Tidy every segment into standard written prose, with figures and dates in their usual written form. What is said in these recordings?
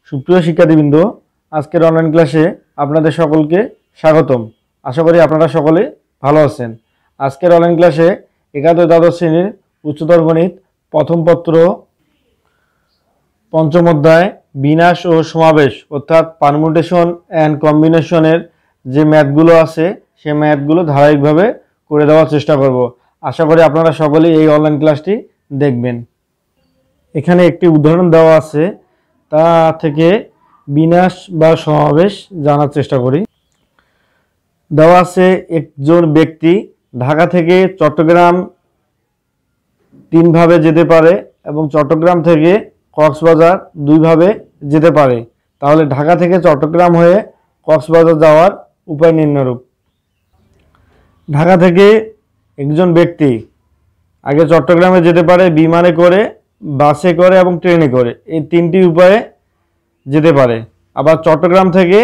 সুপ্রিয় শিক্ষার্থীবৃন্দ, আজকের অনলাইন ক্লাসে আপনাদের সকলকে স্বাগতম। আশা করি আপনারা সকলে ভালো আছেন। আজকের অনলাইন ক্লাসে একাদশ দ্বাদশ শ্রেণীর উচ্চতর গণিত প্রথম পত্র পঞ্চম অধ্যায় বিন্যাস ও সমাবেশ অর্থাৎ পারমুটেশন অ্যান্ড কম্বিনেশনের যে ম্যাথগুলো আছে সেই ম্যাথগুলো ধারাবাহিকভাবে করে দেওয়ার চেষ্টা করব। আশা করি আপনারা সকলেই এই অনলাইন ক্লাসটি দেখবেন। এখানে একটি উদাহরণ দেওয়া আছে, তা থেকে বিন্যাস বা সমাবেশ জানার চেষ্টা করি। দেওয়া আছে একজন ব্যক্তি ঢাকা থেকে চট্টগ্রাম 3 ভাবে যেতে পারে এবং চট্টগ্রাম থেকে কক্সবাজার 2 ভাবে যেতে পারে। তাহলে ঢাকা থেকে চট্টগ্রাম হয়ে কক্সবাজার যাওয়ার উপায় নিম্নরূপ। ঢাকা থেকে একজন ব্যক্তি আগে চট্টগ্রামে যেতে পারে বিমানে করে, বাসে করে এবং ট্রেনে করে, এই 3টি উপায়ে যেতে পারে। আবার চট্টগ্রাম থেকে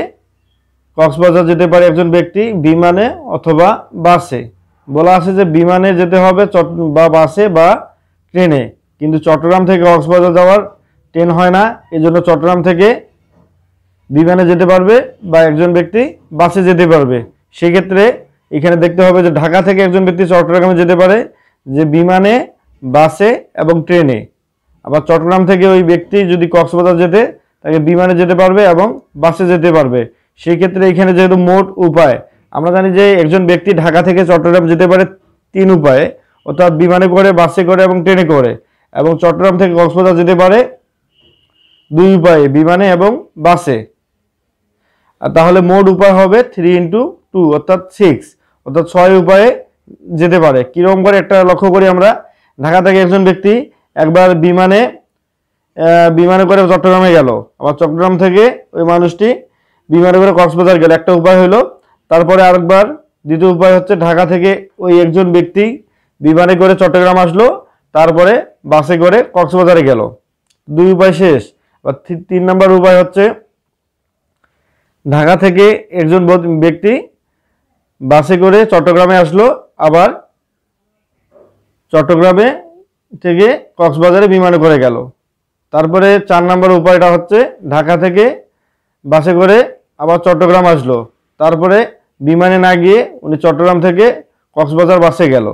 কক্সবাজার যেতে পারে একজন ব্যক্তি বিমানে অথবা বাসে। বলা আছে যে বিমানে যেতে হবে বা বাসে বা ট্রেনে, কিন্তু চট্টগ্রাম থেকে কক্সবাজার যাওয়ার ট্রেন হয় না, এজন্য চট্টগ্রাম থেকে বিমানে যেতে পারবে বা একজন ব্যক্তি বাসে যেতে পারবে। সেক্ষেত্রে এখানে দেখতে হবে যে ঢাকা থেকে একজন ব্যক্তি চট্টগ্রামে যেতে পারে যে বিমানে, বাসে এবং ট্রেনে। আবার চট্টগ্রাম থেকে ওই ব্যক্তি যদি কক্সবাজার যেতে, তাকে বিমানে যেতে পারবে এবং বাসে যেতে পারবে। সেই ক্ষেত্রে এখানে যেহেতু মোট উপায়, আমরা জানি যে একজন ব্যক্তি ঢাকা থেকে চট্টগ্রাম যেতে পারে 3 উপায়ে, অর্থাৎ বিমানে করে, বাসে করে এবং ট্রেনে করে, এবং চট্টগ্রাম থেকে কক্সবাজার যেতে পারে 2 উপায়ে, বিমানে এবং বাসে। আর তাহলে মোট উপায় হবে 3 × 2 অর্থাৎ 6, অর্থাৎ 6 উপায়ে যেতে পারে। কিরকম করে একটা লক্ষ্য করি আমরা। ঢাকা থেকে একজন ব্যক্তি একবার বিমানে করে চট্টগ্রামে গেল, আবার চট্টগ্রাম থেকে ওই মানুষটি বিমানে করে কক্সবাজার গেল, একটা উপায় হলো। তারপরে আরেকবার দ্বিতীয় উপায় হচ্ছে ঢাকা থেকে ওই একজন ব্যক্তি বিমানে করে চট্টগ্রাম আসলো, তারপরে বাসে করে কক্সবাজারে গেল, 2 উপায় শেষ। আর 3 নম্বর উপায় হচ্ছে ঢাকা থেকে একজন ব্যক্তি বাসে করে চট্টগ্রামে আসলো, আবার চট্টগ্রামে থেকে কক্সবাজারে বিমানে করে গেল। তারপরে 4 নম্বর উপায়টা হচ্ছে ঢাকা থেকে বাসে করে আবার চট্টগ্রাম আসলো, তারপরে বিমানে না গিয়ে উনি চট্টগ্রাম থেকে কক্সবাজার বাসে গেল।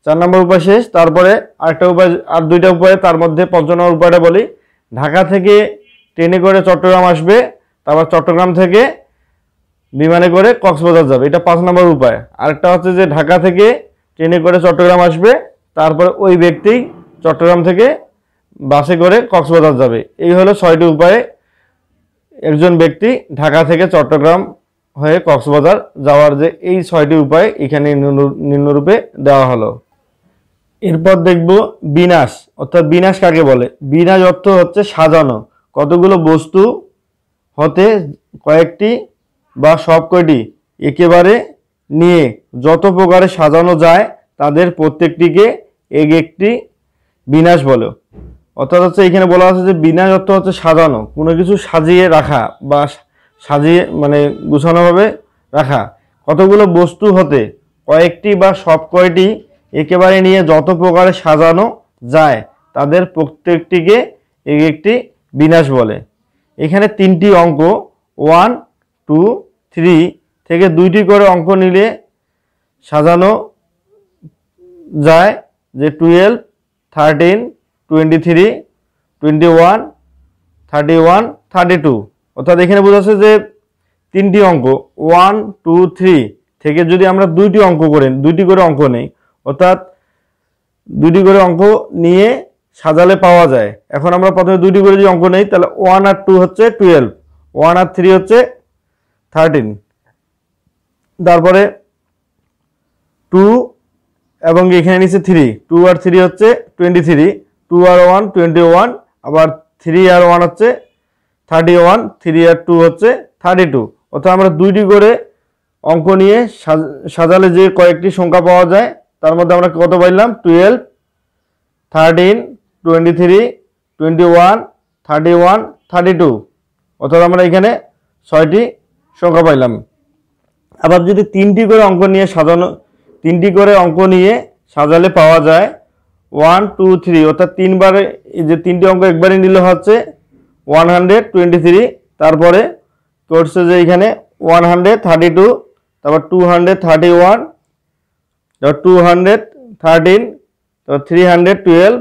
4 নম্বর উপায় শেষ। তারপরে আরেকটা উপায়, আর 2টা উপায়, তার মধ্যে 5 নম্বর উপায়টা বলি। ঢাকা থেকে ট্রেনে করে চট্টগ্রাম আসবে, তারপর চট্টগ্রাম থেকে বিমানে করে কক্সবাজার যাবে, এটা 5 নম্বর উপায়। আরেকটা হচ্ছে যে ঢাকা থেকে ট্রেনে করে চট্টগ্রাম আসবে, তারপরে ওই ব্যক্তি চট্টগ্রাম থেকে বাসে করে কক্সবাজার যাবে। এই হলো 6টি উপায়ে একজন ব্যক্তি ঢাকা থেকে চট্টগ্রাম হয়ে কক্সবাজার যাওয়ার যে এই 6টি উপায় এখানে নিম্নরূপে দেওয়া হলো। এরপর দেখব বিন্যাস, অর্থাৎ বিন্যাস কাকে বলে। বিন্যাস অর্থ হচ্ছে সাজানো। কতগুলো বস্তু হতে কয়েকটি বা সব কয়টি একেবারে নিয়ে যত প্রকারে সাজানো যায় তাদের প্রত্যেকটিকে একটি বিন্যাস বলে। অর্থাৎ হচ্ছে এখানে বলা আছে যে বিন্যাস অর্থ হচ্ছে সাজানো, কোনো কিছু সাজিয়ে রাখা বা সাজিয়ে গুছানোভাবে রাখা। কতগুলো বস্তু হতে কয়েকটি বা সব কয়টি একেবারে নিয়ে যত প্রকারে সাজানো যায় তাদের প্রত্যেকটিকে একটি বিন্যাস বলে। এখানে 3টি অঙ্ক 1, 2, 3 থেকে 2টি করে অঙ্ক নিলে সাজানো যায়, যে 12, 13, 23, 21, 31, 32। অর্থাৎ এখানে বোঝাচ্ছে যে 3টি অঙ্ক 1, 2, 3 থেকে যদি আমরা 2টি অঙ্ক করে 2টি করে অঙ্ক নেই, অর্থাৎ 2টি করে অঙ্ক নিয়ে সাজালে পাওয়া যায়। এখন আমরা প্রথমে 2টি করে যদি অঙ্ক নেই, তাহলে 1 আর 2 হচ্ছে 12, 1 আর 3 হচ্ছে 13, তারপরে 2 এবং এখানে নিচে 3, 2 আর 3 হচ্ছে 23, 2 আর 1 21, আবার 3 আর 1 হচ্ছে 31, 3 আর 2 হচ্ছে 32। অর্থাৎ আমরা 2টি করে অঙ্ক নিয়ে সাজালে যে কয়েকটি সংখ্যা পাওয়া যায় তার মধ্যে আমরা কত পাইলাম? 12, 13, 23, 21, 31, 32। অর্থাৎ আমরা এখানে 6টি সংখ্যা পাইলাম। আবার যদি 3টি করে অঙ্ক নিয়ে সাজালে পাওয়া যায় 1, 2, 3, অর্থাৎ 3 বারে, এই যে 3টি অঙ্ক একবারে নিলে হচ্ছে 123, তারপরে করছে যে এখানে 132, তারপর 231, তারপর 213, তারপর 312,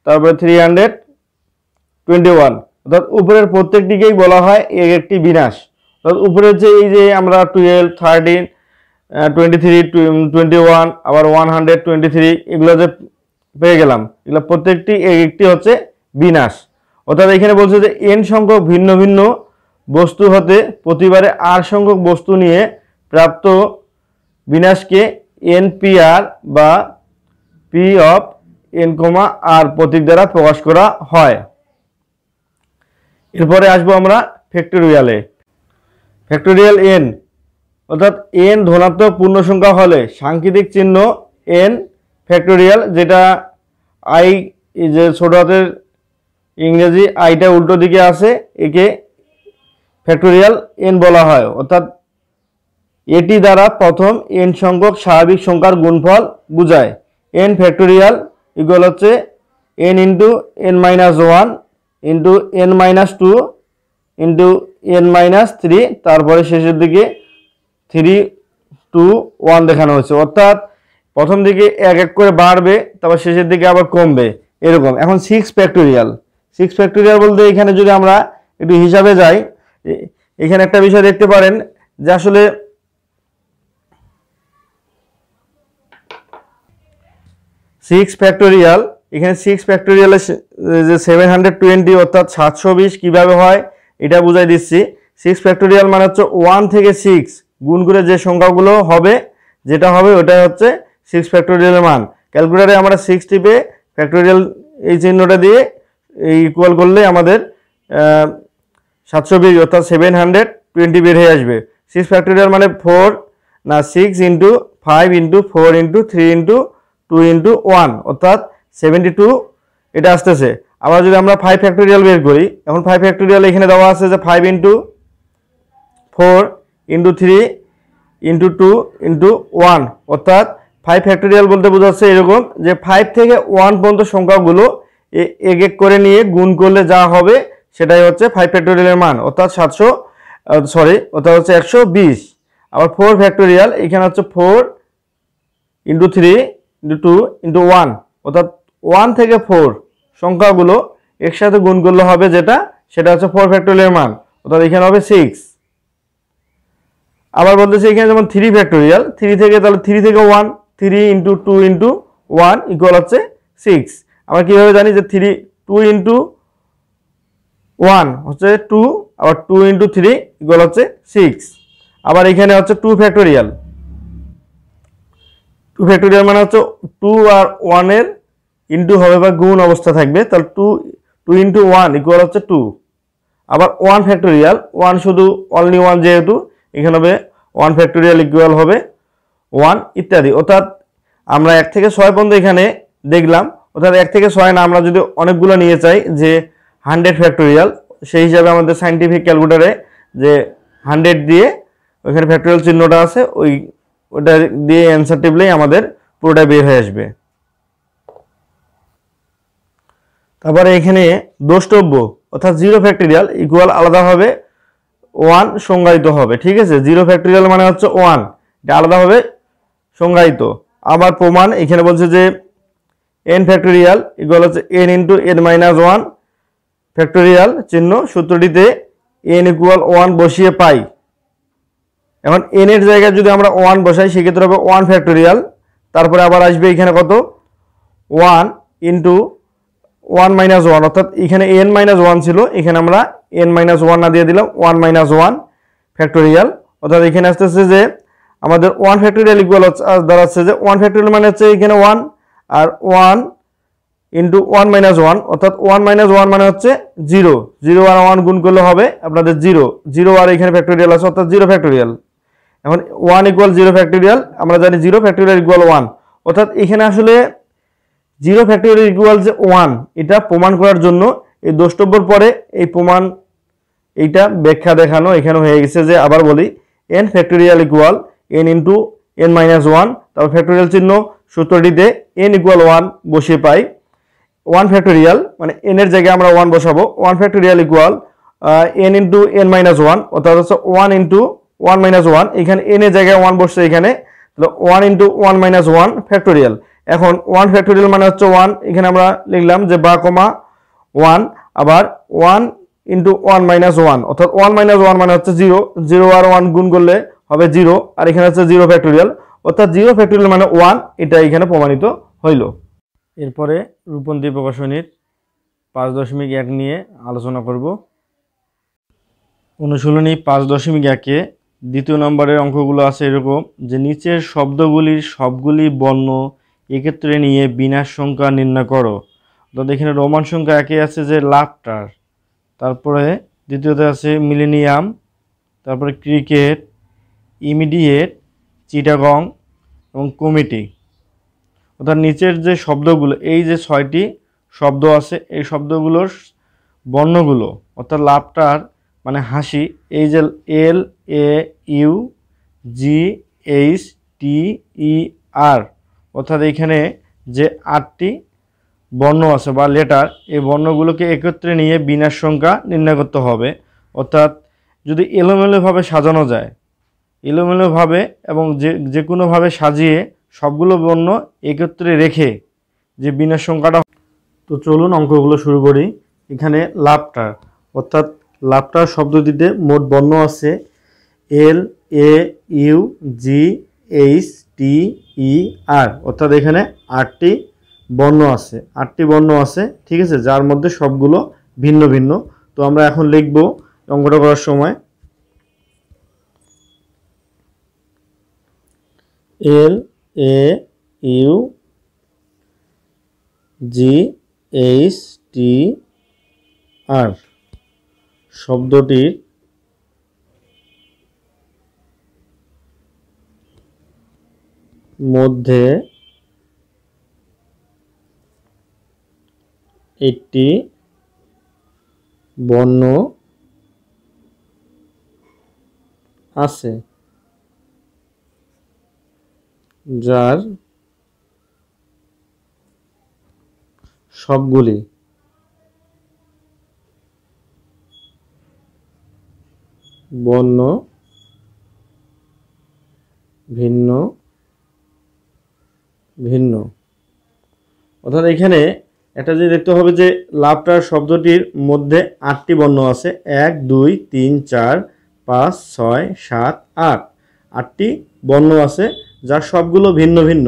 তারপরে 321। অর্থাৎ উপরের প্রত্যেকটিকেই বলা হয় এক একটি বিনাশ। অর্থাৎ উপরের যে এই যে আমরা 12, 13, 23, 21, আবার 123 এগুলো যে পেয়ে গেলাম, এগুলো প্রত্যেকটি এক একটি হচ্ছে বিনাশ। অর্থাৎ এখানে বলছে যে n সংখ্যক ভিন্ন ভিন্ন বস্তু হতে প্রতিবারে r সংখ্যক বস্তু নিয়ে প্রাপ্ত বিনাশকে npr বা p of n, r প্রতীক দ্বারা প্রকাশ করা হয়। এরপরে আসবো আমরা ফ্যাক্টোরিয়ালে। ফ্যাক্টোরিয়াল n অর্থাৎ n ধনাত্মক পূর্ণ সংখ্যা হলে সাংকেতিক চিহ্ন n ফ্যাক্টোরিয়াল, যেটা i যে ছোট হাতের ইংরেজি আইটা উল্টো দিকে আছে, একে ফ্যাক্টোরিয়াল n বলা হয়। অর্থাৎ এটি দ্বারা প্রথম n সংখ্যক স্বাভাবিক সংখ্যার গুণফল বোঝায়। n ফ্যাক্টোরিয়াল ইকুয়াল হচ্ছে n into n minus 1 into n minus 2 into n minus 3, তারপরে শেষের দিকে 3, 2, 1 দেখানো হয়েছে। অর্থাৎ প্রথম দিকে এক এক করে বাড়বে, তারপর শেষের দিকে আবার কমবে, এরকম। এখন 6 ফ্যাক্টোরিয়াল। 6 ফ্যাক্টোরিয়াল বলতে এখানে যদি আমরা একটু হিসাবে যাই, এখানে একটা বিষয় দেখতে পারেন যে আসলে 6 ফ্যাক্টোরিয়াল, এখানে 6 ফ্যাক্টোরিয়ালে যে 720 অর্থাৎ 720 কিভাবে হয় এটা বুঝাই দিচ্ছি। 6 ফ্যাক্টোরিয়াল মানে হচ্ছে 1 থেকে 6 গুণ করে যে সংখ্যাগুলো হবে, যেটা হবে ওটাই হচ্ছে 6 ফ্যাক্টোরিয়ালের মান। ক্যালকুলেটরে আমরা 6 টিপে ফ্যাক্টোরিয়াল এই চিহ্নটা দিয়ে ইকুয়াল করলে আমাদের 720 অর্থাৎ 720 বের হয়ে আসবে। 6 ফ্যাক্টোরিয়াল মানে 4 না 6 into 5 into 4 into 3 into 2 into 1 অর্থাৎ 72 এটা আসতেছে। আবার যদি আমরা 5 ফ্যাক্টোরিয়াল বের করি, এখন 5 ফ্যাক্টোরিয়াল এখানে দেওয়া আছে যে 5 ইন্টু 4 ইন্টু 3 ইন্টু 2 ইন্টু 1 অর্থাৎ 5 ফ্যাক্টোরিয়াল বলতে বোঝাচ্ছে এরকম যে 5 থেকে 1 পর্যন্ত সংখ্যাগুলো এক এক করে নিয়ে গুণ করলে যা হবে সেটাই হচ্ছে 5 ফ্যাক্টোরিয়ালের মান, অর্থাৎ অর্থাৎ হচ্ছে 120। আবার 4 ফ্যাক্টোরিয়াল এখানে হচ্ছে 4 ইন্টু 3 ইন্টু 2 ইন্টু 1 অর্থাৎ 1 থেকে 4 সংখ্যাগুলো একসাথে গুণ করলে হবে সেটা হচ্ছে 4 ফ্যাক্টোরিয়ালের মান, অর্থাৎ এখানে হবে 6। আবার বলতেছে এখানে যেমন 3 ফ্যাক্টোরিয়াল, 3 থেকে তাহলে 3 থেকে 1, 3 ইন্টু 2 ইন্টু 1 ইকুয়াল হচ্ছে 6। আমরা কিভাবে জানি যে 2 ইন্টু 1 হচ্ছে 2, আবার 2 ইন্টু 3 ইকুয়াল হচ্ছে 6। আবার এখানে হচ্ছে 2 ফ্যাক্টোরিয়াল। 2 ফ্যাক্টোরিয়াল মানে হচ্ছে 2 আর 1 এর ইন্টু হবে বা গুণ অবস্থা থাকবে, তাহলে 2 ইন্টু 1 ইকুয়াল হচ্ছে 2। আবার 1 ফ্যাক্টোরিয়াল, 1 শুধু অনলি 1 যেহেতু এখানে হবে 1 ফ্যাক্টোরিয়াল ইকুয়াল হবে 1 ইত্যাদি। অর্থাৎ আমরা 1 থেকে 6 পর্যন্ত এখানে দেখলাম। অর্থাৎ 1 থেকে 6 না আমরা যদি অনেকগুলো নিয়ে চাই যে 100 ফ্যাক্টোরিয়াল, সেই হিসাবে আমাদের সায়েন্টিফিক ক্যালকুলেটরে যে 100 দিয়ে ওইখানে ফ্যাক্টোরিয়াল চিহ্নটা আছে, ওটা দিয়ে অ্যান্সার টিপলেই আমাদের পুরোটা বের হয়ে আসবে। তারপরে এখানে দ্রষ্টব্য অর্থাৎ 0 ফ্যাক্টোরিয়াল ইকুয়াল আলাদাভাবে 1 সংজ্ঞায়িত হবে, ঠিক আছে। 0 ফ্যাক্টোরিয়াল মানে হচ্ছে 1, এটা আলাদাভাবে সংজ্ঞায়িত। আবার প্রমাণ এখানে বলছে যে n ফ্যাক্টোরিয়াল ইকুয়াল হচ্ছে n into n minus 1 factorial চিহ্ন, সূত্রটিতে n ইকুয়াল 1 বসিয়ে পাই। এখন n এর জায়গায় যদি আমরা 1 বসাই সেক্ষেত্রে হবে 1 ফ্যাক্টোরিয়াল, তারপরে আবার আসবে এখানে কত 1 ইন্টু 1 মাইনাস 1 অর্থাৎ এখানে n মাইনাস 1 ছিল, এখানে আমরা n মাইনাস 1 না দিয়ে দিলাম 1 মাইনাস 1 ফ্যাক্টোরিয়াল। অর্থাৎ এখানে আসতেছে যে আমাদের 1 ফ্যাক্টোরিয়াল ইকুয়াল দাঁড়াচ্ছে যে 1 ফ্যাক্টোরিয়াল মানে হচ্ছে এখানে 1 আর 1 ইন্টু 1 মাইনাস 1 অর্থাৎ 1 মাইনাস 1 মানে হচ্ছে 0, 0 আর 1 গুণ করলে হবে আপনাদের 0 আর এখানে ফ্যাক্টোরিয়াল আছে অর্থাৎ 0 ফ্যাক্টোরিয়াল। এখন 1 ইকুয়াল 0 ফ্যাক্টোরিয়াল, আমরা জানি 0 ফ্যাক্টোরিয়াল ইকুয়াল 1, অর্থাৎ এখানে আসলে 0 ফ্যাক্টোরিয়াল ইকুয়াল যে 1 এটা প্রমাণ করার জন্য এই দ্রষ্টব্যর পরে এই প্রমাণ এইটা ব্যাখ্যা দেখানো এখানে হয়ে গেছে। যে আবার বলি n factorial equal n into n minus 1, তারপর ফ্যাক্টোরিয়াল চিহ্ন সূত্রটিতে n ইকুয়াল 1 বসিয়ে পাই। 1 ফ্যাক্টোরিয়াল মানে n এর জায়গায় আমরা 1 বসাবো, 1 factorial equal n into n minus one, অর্থাৎ হচ্ছে 1 ইন্টু 1 মাইনাস ওয়ান। এখানে n এর জায়গায় 1 বসছে এখানে, তাহলে 1 ইন্টু 1 মাইনাস ওয়ান ফ্যাক্টোরিয়াল। এখন 1 ফ্যাক্টোরিয়াল মানে হচ্ছে 1, এখানে আমরা লিখলাম যে বা কমা 1, আবার 1 ইন্টু 1 মাইনাস ওয়ান, অর্থাৎ 1 মাইনাস ওয়ান মানে হচ্ছে 0, 0 আর 1 গুণ করলে হবে 0, আর এখানে হচ্ছে 0 ফ্যাক্টোরিয়াল, অর্থাৎ 0 ফ্যাক্টোরিয়াল মানে 1, এটা এখানে প্রমাণিত হইল। এরপরে রূপন্তি প্রকাশনীর 5.1 নিয়ে আলোচনা করব। অনুশীলনী 5.1-এ দ্বিতীয় নম্বরের অঙ্কগুলো আছে এরকম যে নিচের শব্দগুলির সবগুলি বর্ণ একত্রে নিয়ে বিনাশ সংখ্যা নির্ণয় করো। তো এখানে রোমান সংখ্যা একে আছে যে লাফটার, তারপরে দ্বিতীয়তে আছে মিলেনিয়াম, তারপরে ক্রিকেট, ইমিডিয়েট, চিটাগং এবং কমিটি। অর্থাৎ নিচের যে শব্দগুলো, এই যে 6টি শব্দ আছে, এই শব্দগুলোর বর্ণগুলো, অর্থাৎ লাফটার মানে হাসি, এই যে LAUGHTER, অর্থাৎ এইখানে যে 8টি বর্ণ আছে বা লেটার, এই বর্ণগুলোকে একত্রে নিয়ে বিনাশ সংখ্যা নির্ণয় করতে হবে। অর্থাৎ যদি এলোমেলোভাবে সাজানো যায়, এলোমেলোভাবে এবং যে কোনোভাবে সাজিয়ে সবগুলো বর্ণ একত্রে রেখে যে বিনাশ সংখ্যাটা। তো চলুন অঙ্কগুলো শুরু করি। এখানে লাফটার, অর্থাৎ লাফটার শব্দটিতে মোট বর্ণ আছে LAUGHTER, অর্থাৎ এখানে 8টি বর্ণ আছে, 8টি বর্ণ আছে, ঠিক আছে, যার মধ্যে সবগুলো ভিন্ন ভিন্ন। তো আমরা এখন লিখব অঙ্কটা করার সময় LAUGHTER শব্দটির মধ্যে একটি বর্ণ আছে যার সবগুলি বর্ণ ভিন্ন ভিন্ন। অর্থাৎ এখানে একটা যে দেখতে হবে যে লাফটার শব্দটির মধ্যে 8টি বর্ণ আছে, 1 2 3 4 5 6 7 8, 8টি বর্ণ আছে যার সবগুলো ভিন্ন ভিন্ন।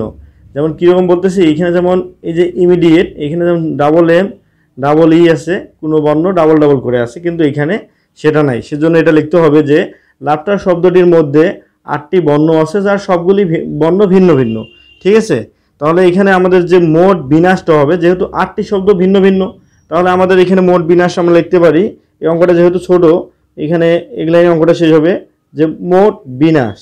যেমন কীরকম বলতেছি, এখানে যেমন এই যে ইমিডিয়েট, এখানে যেমন ডাবল ই আছে, কোনো বর্ণ ডাবল ডাবল করে আছে, কিন্তু এখানে সেটা নাই। সেজন্য এটা লিখতে হবে যে লাফটার শব্দটির মধ্যে 8টি বর্ণ আছে যার সবগুলি বর্ণ ভিন্ন ভিন্ন, ঠিক আছে। তাহলে এখানে আমাদের যে মোট বিনাশটা হবে, যেহেতু 8টি শব্দ ভিন্ন ভিন্ন, তাহলে আমাদের এখানে মোট বিনাশ আমরা লিখতে পারি, এই অঙ্কটা যেহেতু ছোট, এখানে এগুলাই অঙ্কটা শেষ হবে যে মোট বিনাশ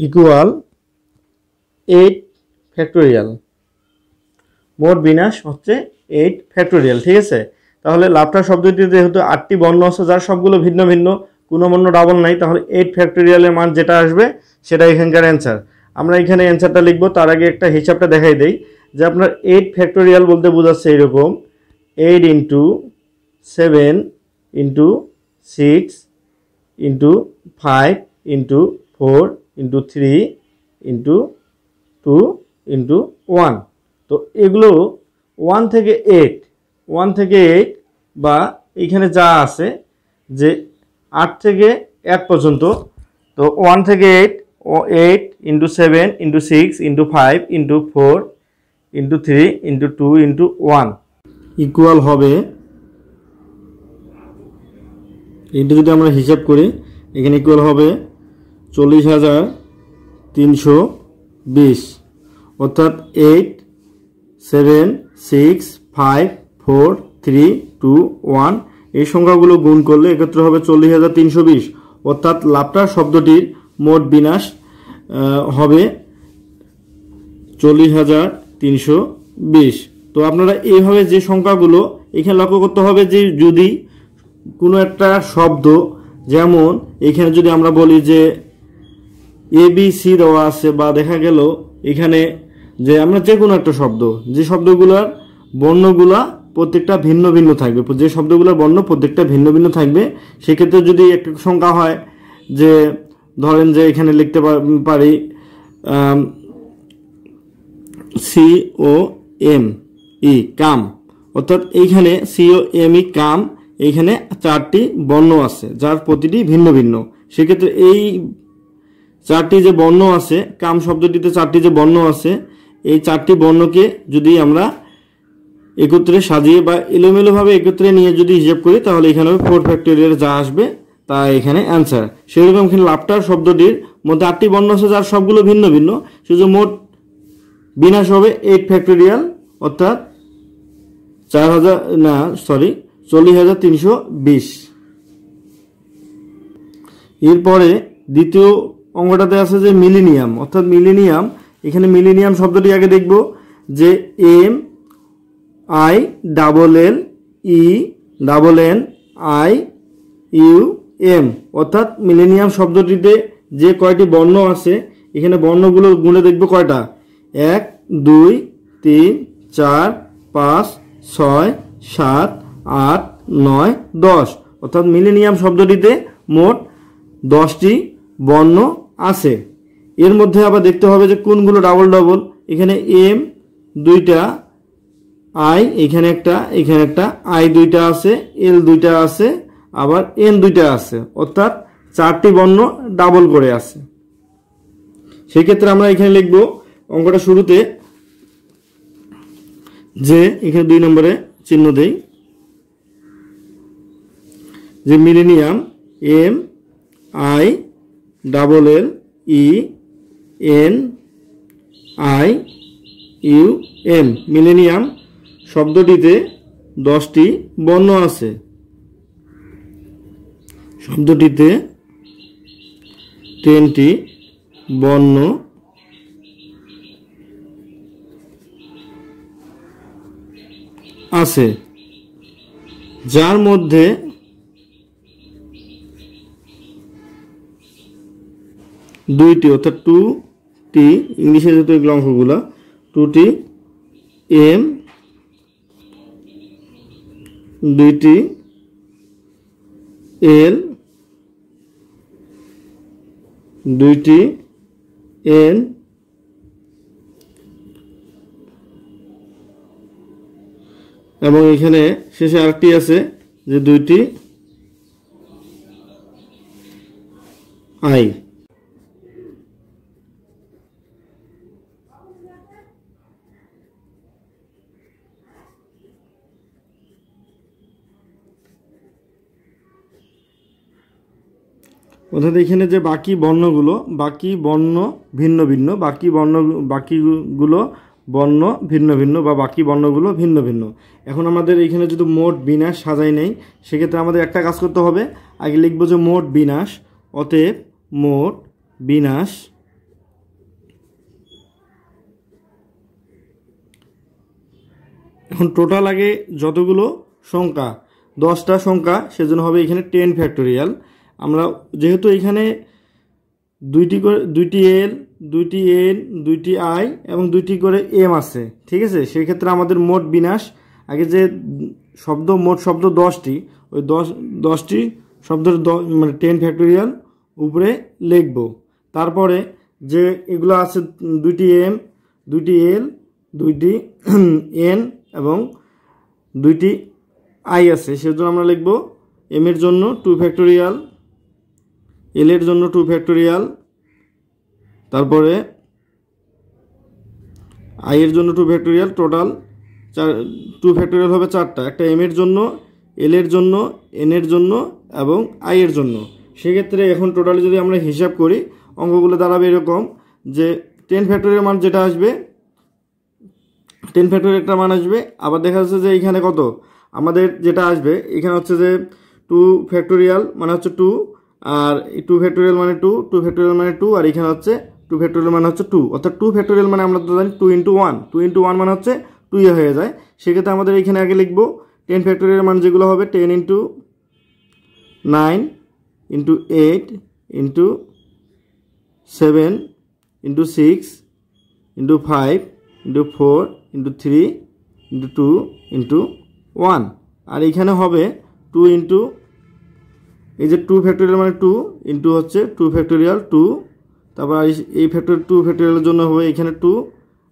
ইকুয়াল 8 ফ্যাক্টোরিয়াল। মোট বিনাশ হচ্ছে 8 ফ্যাক্টোরিয়াল, ঠিক আছে। তাহলে লাফটার শব্দটিতে যেহেতু 8টি বর্ণ আছে যার সবগুলো ভিন্ন ভিন্ন, কোনো বর্ণ ডাবল নাই, তাহলে 8 ফ্যাক্টোরিয়ালের মান যেটা আসবে সেটা এখানকার অ্যান্সার। আমরা এখানে অ্যান্সারটা লিখব, তার আগে একটা হিসাবটা দেখাই দেই যে আপনার 8 ফ্যাক্টোরিয়াল বলতে বোঝাচ্ছে এরকম 8 into 7 into 6 into 5 into 4 into 3 into 2 into 1। তো এগুলো 1 থেকে 8 বা এখানে যা আছে যে 8 থেকে 1 পর্যন্ত, তো 1 থেকে 8 into 7 into 6 into 5 into 4 into 3 into 2 into 1 equal হবে, এটা যদি আমরা হিসাব করি এখানে ইকুয়াল হবে 40,320, অর্থাৎ 8 7 6 5 4 3 2 1 এই সংখ্যাগুলো গুণ করলে একত্রে হবে 40,320, অর্থাৎ লাফটার শব্দটির মোট বিনাশ হবে 40,320। তো আপনারা এইভাবে যে সংখ্যাগুলো এখানে লক্ষ্য করতে হবে যে যদি কোনো একটা শব্দ, যেমন এখানে যদি আমরা বলি যে ABC দেওয়া আছে, বা দেখা গেল এখানে যে আমরা যে কোনো একটা শব্দ, যে শব্দগুলোর বর্ণগুলা প্রত্যেকটা ভিন্ন ভিন্ন থাকবে, যে শব্দগুলোর বর্ণ প্রত্যেকটা ভিন্ন ভিন্ন থাকবে, সেক্ষেত্রে যদি একটা সংখ্যা হয় যে ধরেন যে এখানে লিখতে পারি COME কাম, অর্থাৎ এইখানে COME কাম, এইখানে 4টি বর্ণ আছে যার প্রতিটি ভিন্ন ভিন্ন। সেক্ষেত্রে এই 4টি যে বর্ণ আছে, কাম শব্দটিতে 4টি যে বর্ণ আছে, এই 4টি বর্ণকে যদি আমরা একত্রে সাজিয়ে বা এলোমেলোভাবে একত্রে নিয়ে যদি হিসাব করি তাহলে এখানে 4 ফ্যাক্টোরিয়াল যা আসবে তা এখানে অ্যান্সার। সেরকম এখানে লাফটার শব্দটির মধ্যে 8টি বর্ণ আছে যার সবগুলো ভিন্ন ভিন্ন, শুধু মোট বিনাশ হবে 8 ফ্যাক্টোরিয়াল, অর্থাৎ 40,320। এরপরে দ্বিতীয় অঙ্গটাতে আছে যে মিলেনিয়াম, অর্থাৎ মিলেনিয়াম। এখানে মিলেনিয়াম শব্দটি আগে দেখব যে MILLENIUM, অর্থাৎ মিলেনিয়াম শব্দটিতে যে কয়টি বর্ণ আছে এখানে বর্ণগুলো গুণে দেখব কয়টা, 1 2 3 4 5 6 7 8 9 10, অর্থাৎ মিলেনিয়াম শব্দটিতে মোট 10টি বর্ণ আছে। এর মধ্যে আবার দেখতে হবে যে কোনগুলো ডাবল ডাবল। এখানে M 2টা, I এখানে একটা, এখানে একটা, I 2টা আছে, L 2টা আছে, আবার N 2টা আছে, অর্থাৎ 4টি বর্ণ ডাবল করে আছে। সেক্ষেত্রে আমরা এখানে লিখব অঙ্কটা শুরুতে যে এখানে 2 নম্বরে চিহ্ন দেই যে মিলেনিয়াম MILLENIUM, মিলেনিয়াম শব্দটিতে 10টি বর্ণ আছে, শব্দটিতে 10টি বর্ণ আছে, যার মধ্যে দুইটি অর্থাৎ 2টি, ইংলিশে যেহেতু এগুলো অঙ্কগুলো 2টি M, 2টি L, 2টি N, এবং এখানে শেষে আরেকটি আছে যে 2টি I। অর্থাৎ এখানে যে বাকি বর্ণগুলো, বাকি বর্ণ ভিন্ন ভিন্ন, বাকিগুলো বর্ণ ভিন্ন ভিন্ন বা বাকি বর্ণগুলো ভিন্ন ভিন্ন। এখন আমাদের এখানে যদি মোট বিন্যাস সাজাই নেই, সেক্ষেত্রে আমাদের একটা কাজ করতে হবে, আগে লিখব যে মোট বিন্যাস, অতএব মোট বিন্যাস এখন টোটাল আগে যতগুলো সংখ্যা, 10টা সংখ্যা, সেজন্য হবে এখানে 10 ফ্যাক্টোরিয়াল। আমরা যেহেতু এখানে 2টি L, 2টি N, 2টি I এবং 2টি করে M আছে, ঠিক আছে। সেই ক্ষেত্রে আমাদের মোট বিন্যাস আগে যে মোট শব্দ 10টি, ওই 10টি শব্দের মানে 10 ফ্যাক্টোরিয়াল উপরে লিখব। তারপরে যে এগুলো আছে 2টি M, 2টি L, 2টি N এবং 2টি I আছে, সেজন্য আমরা লিখব M এর জন্য 2 ফ্যাক্টোরিয়াল, L এর জন্য 2 ফ্যাক্টোরিয়াল, তারপরে I এর জন্য 2 ফ্যাক্টোরিয়াল, টোটাল 2 ফ্যাক্টোরিয়াল হবে 4টা, একটা M এর জন্য, L এর জন্য, N এর জন্য এবং I এর জন্য। সেক্ষেত্রে এখন টোটালি যদি আমরা হিসাব করি অঙ্কগুলো দাঁড়াবে এরকম যে 10 ফ্যাক্টোরিয়াল মান যেটা আসবে, 10 ফ্যাক্টোরিয়াল একটা মান আসবে। আবার দেখা যাচ্ছে যে এইখানে কত আমাদের যেটা আসবে, এখানে হচ্ছে যে 2 ফ্যাক্টোরিয়াল মানে হচ্ছে 2, আর 2 ফ্যাক্টোরিয়াল মানে 2, 2 ফ্যাক্টোরিয়াল মানে 2, আর এখানে হচ্ছে 2 ফ্যাক্টোরিয়াল মানে হচ্ছে 2, অর্থাৎ 2 ফ্যাক্টোরিয়াল মানে আমরা তো জানি 2 × 1, 2 × 1 মানে হচ্ছে 2 হয়ে যায়। সেক্ষেত্রে আমাদের এখানে আগে লিখব 10 ফ্যাক্টোরিয়াল মান যেগুলো হবে 10 × 9 × 8 × 7 × 6 × 5 ইন্টু 4 ইন্টু 3 ইন্টু 2 ইন্টু 1। আর এখানে হবে 2 ইন্টু এই যে 2 ফ্যাক্টোরিয়াল মানে 2 ইন্টু হচ্ছে 2 ফ্যাক্টোরিয়াল 2, তারপর এই ফ্যাক্টোরিয়াল 2 ফ্যাক্টোরিয়ালের জন্য হবে এখানে 2,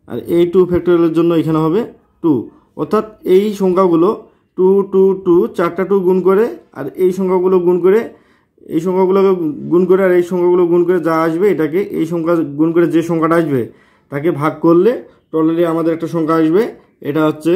আর এই 2 ফ্যাক্টোরিয়ালের জন্য এখানে হবে 2। অর্থাৎ এই সংখ্যাগুলো 2 2 2 চারটা 2 গুণ করে আর এই সংখ্যাগুলো গুণ করে এই সংখ্যাগুলোকে গুণ করে আর এই সংখ্যাগুলো গুণ করে যা আসবে এটাকে এই সংখ্যা গুণ করে যে সংখ্যাটা আসবে তাকে ভাগ করলে টোটালি আমাদের একটা সংখ্যা আসবে। এটা হচ্ছে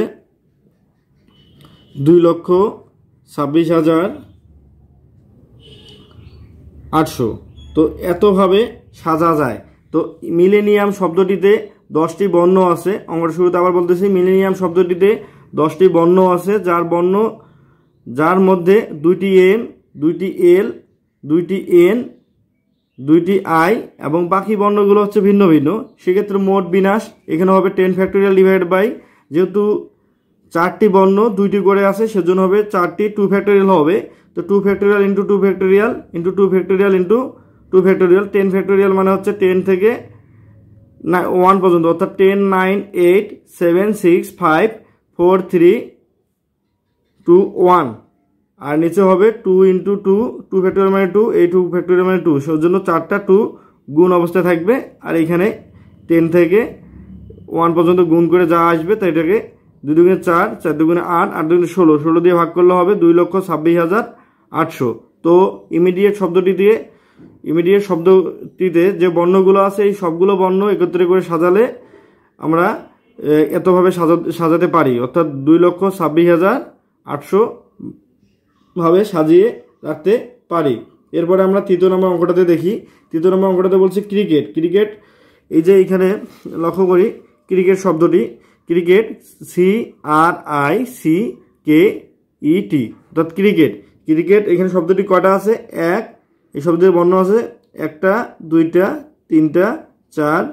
2,26,800। তো এতভাবে সাজা যায়। তো মিলেনিয়াম শব্দটিতে 10টি বর্ণ আছে। অঙ্কটা শুরুতে আবার বলতেছি, মিলেনিয়াম শব্দটিতে 10টি বর্ণ আছে, যার মধ্যে 2টি এম, 2টি এল, 2টি এন, 2টি আই এবং বাকি বর্ণগুলো হচ্ছে ভিন্ন ভিন্ন। সেক্ষেত্রে মোট বিন্যাস এখানে হবে 10 ফ্যাক্টোরিয়াল ডিভাইড বাই, যেহেতু 4টি বর্ণ 2টি করে আছে সেজন্য হবে 4টি 2 ফ্যাক্টোরিয়াল হবে। তো 2 factorial into 2 factorial into 2 factorial into 2 factorial. 10 factorial মানে হচ্ছে 10 থেকে 1 পর্যন্ত, অর্থাৎ 10 9 8 7 6 5 4 3 2 1। আর নিচে হবে 2 ইন্টু 2, 2 ফ্যাক্টোরিয়াল মানে 2, এই 2 ফ্যাক্টোরিয়াল মানে 2, সেজন্য 4টা 2 গুণ অবস্থায় থাকবে। আর এখানে 10 থেকে 1 পর্যন্ত গুণ করে যা আসবে তাই এটাকে 2 দুগুণে 4, 4 দুগুণে 8, 8 দুগুণে 16, 16 দিয়ে ভাগ করলে হবে 2,26,800। তো ইমিডিয়েট শব্দটিতে যে বর্ণগুলো আছে এই সবগুলো বর্ণ একত্রে করে সাজালে আমরা এতভাবে সাজাতে পারি, অর্থাৎ 2,26,800 ভাবে সাজিয়ে রাখতে পারি। এরপরে আমরা তৃতীয় নম্বর অঙ্কটাতে দেখি। তৃতীয় নম্বর অঙ্কটাতে বলছি ক্রিকেট। এই যে এখানে লক্ষ্য করি ক্রিকেট শব্দটি, ক্রিকেট CRICKET, অর্থাৎ ক্রিকেট এখানে শব্দটি কয়টা আছে? 1, এই শব্দের বর্ণ আছে 1টা 2টা 3টা 4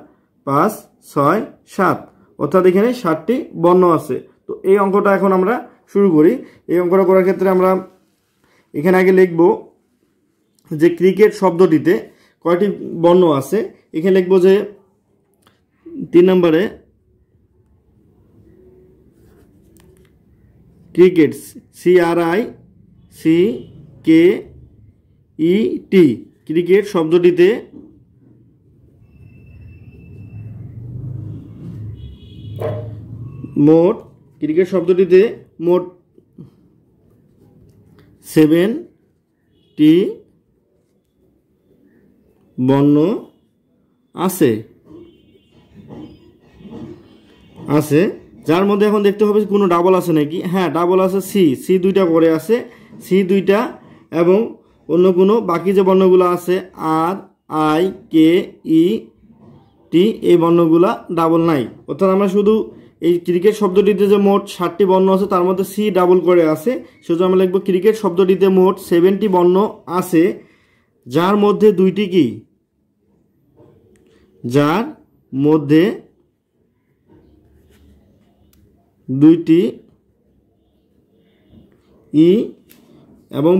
5 6 7, অর্থাৎ এখানে 7টি বর্ণ আছে। তো এই অঙ্কটা এখন আমরা শুরু করি। এই অঙ্কটা করার ক্ষেত্রে আমরা এখানে আগে লিখব যে ক্রিকেট শব্দটিতে কয়টি বর্ণ আছে। এখানে লিখব যে 3 নম্বরে ক্রিকেট CRICKET, ক্রিকেট শব্দটিতে মোট 7টি বর্ণ আছে, যার মধ্যে এখন দেখতে হবে কোনো ডাবল আছে নাকি। হ্যাঁ, ডাবল আছে, সি 2টা করে আছে, সি 2টা, এবং অন্য কোনো বাকি যে বর্ণগুলো আছে RIKET এই বর্ণগুলা ডাবল নাই। অর্থাৎ আমরা শুধু এই ক্রিকেট শব্দটিতে যে মোট 7টি বর্ণ আছে তার মধ্যে সি ডাবল করে আছে, সেজন্য আমরা লিখব ক্রিকেট শব্দটিতে মোট 7টি বর্ণ আছে, যার মধ্যে 2টি কি? যার মধ্যে 2টি ই এবং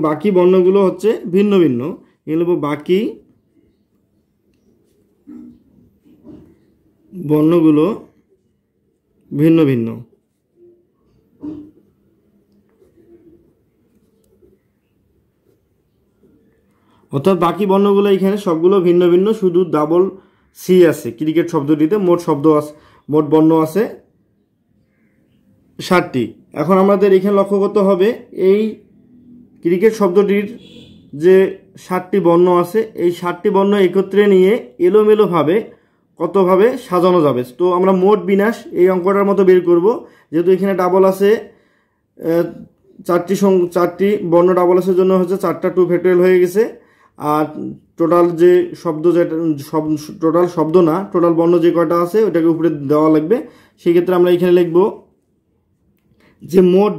বাকি বর্ণগুলো হচ্ছে ভিন্ন ভিন্ন। এগুলো বাকি বর্ণগুলো ভিন্ন ভিন্ন। অর্থাৎ বাকি বর্ণগুলো এখানে সবগুলো ভিন্ন ভিন্ন, শুধু ডাবল সি আছে ক্রিকেট শব্দটিতে। মোট বর্ণ আছে 7টি। এখন আমাদের এখানে লক্ষ্য করতে হবে এই ক্রিকেট শব্দটির যে 7টি বর্ণ আছে এই 7টি বর্ণ একত্রে নিয়ে এলোমেলোভাবে কতভাবে সাজানো যাবে। তো আমরা মোট বিন্যাস এই অঙ্কটার মতো বের করব। যেহেতু এখানে ডাবল আছে, 4টি বর্ণ ডাবল আছে জন্য হচ্ছে 4টা 2 ফ্যাক্টোরিয়াল হয়ে গেছে। আর টোটাল যে টোটাল বর্ণ যে কয়টা আছে ওটাকে উপরে দেওয়া লাগবে। সেই ক্ষেত্রে আমরা এখানে লিখব যে মোট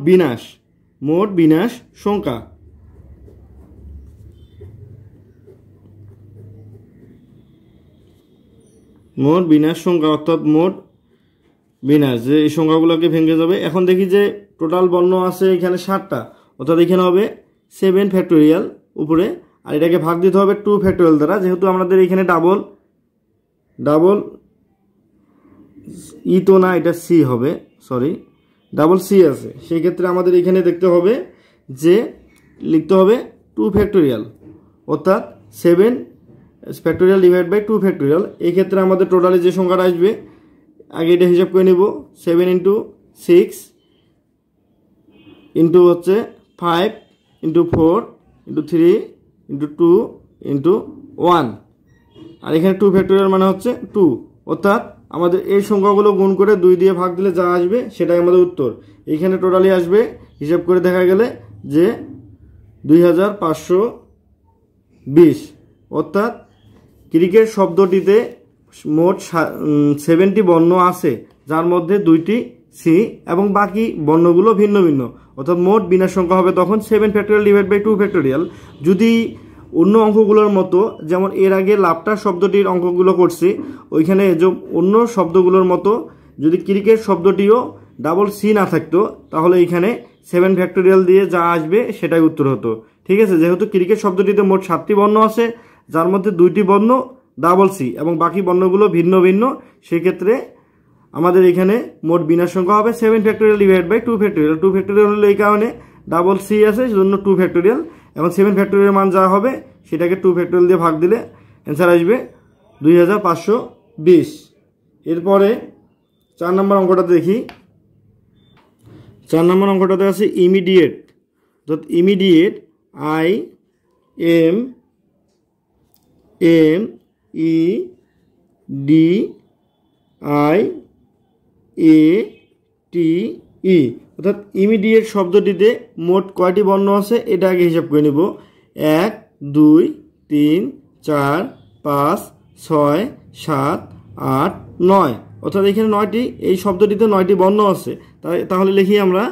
বিন্যাস সংখ্যা। মোট বিন্যাস সংখ্যা, অর্থাৎ মোট বিন্যাস যে এই সংখ্যাগুলোকে ভেঙে যাবে। এখন দেখি যে টোটাল বর্ণ আছে এখানে 7টা, অর্থাৎ এখানে হবে 7 ফ্যাক্টোরিয়াল উপরে, আর এটাকে ভাগ দিতে হবে 2 ফ্যাক্টোরিয়াল দ্বারা। যেহেতু আমাদের এখানে ডাবল ডাবল ই তো না, এটা সি হবে, সরি ডাবল সি আছে, সেই ক্ষেত্রে আমাদের এখানে দেখতে হবে যে লিখতে হবে 2 ফ্যাক্টোরিয়াল, অর্থাৎ 7 ফ্যাক্টোরিয়াল ডিভাইড বাই 2 ফ্যাক্টোরিয়াল। এই ক্ষেত্রে আমাদের টোটালি যে সংখ্যাটা আসবে আগে এটা হিসাব করে নেব, 7 ইন্টু 6 ইন্টু হচ্ছে 5 ইন্টু 4 ইন্টু 3 ইন্টু 2 ইন্টু 1, আর এখানে 2 ফ্যাক্টোরিয়াল মানে হচ্ছে 2, অর্থাৎ আমাদের এই সংখ্যাগুলো গুণ করে 2 দিয়ে ভাগ দিলে যা আসবে সেটাই আমাদের উত্তর। এইখানে টোটালি আসবে হিসাব করে দেখা গেলে যে 2520, অর্থাৎ ক্রিকেট শব্দটিতে মোট 70 বর্ণ আছে, যার মধ্যে 2টি সি এবং বাকি বর্ণগুলো ভিন্ন ভিন্ন, অর্থাৎ মোট বিনা সংখ্যা হবে তখন 7 ফ্যাক্টোরিয়াল ডিভাইড বাই 2 ফ্যাক্টোরিয়াল। যদি অন্য অঙ্কগুলোর মতো, যেমন এর আগে লাপটার শব্দটির অঙ্কগুলো করছি, ওইখানে অন্য শব্দগুলোর মতো যদি ক্রিকেট শব্দটিও ডাবল সি না থাকতো তাহলে এইখানে 7 ফ্যাক্টোরিয়াল দিয়ে যা আসবে সেটাই উত্তর হতো। ঠিক আছে, যেহেতু ক্রিকেট শব্দটিতে মোট 7টি বর্ণ আছে, যার মধ্যে 2টি বর্ণ ডাবল সি এবং বাকি বর্ণগুলো ভিন্ন ভিন্ন, সেক্ষেত্রে আমাদের এখানে মোট বিনা সংখ্যা হবে 7 factorial divide by 2 factorial. 2 factorial হলো এই কারণে ডাবল সি আছে, সেজন্য 2 ফ্যাক্টোরিয়াল, এবং 7 ফ্যাক্টোরিয়াল মান যা হবে সেটাকে 2 ফ্যাক্টোরিয়াল দিয়ে ভাগ দিলে অ্যান্সার আসবে 2520। এরপরে 4 নম্বর অঙ্কটাতে দেখি। 4 নম্বর অঙ্কটাতে আছে ইমিডিয়েট, অর্থাৎ immediate I M M E D I A T E, অর্থাৎ ইমিডিয়েট শব্দটিতে মোট কয়টি বর্ণ আছে এটা আগে হিসাব করে নেব। 1 2 3 4 5 6 7 8 9, অর্থাৎ এখানে 9টি, এই শব্দটিতে 9টি বর্ণ আছে। তাহলে লিখি আমরা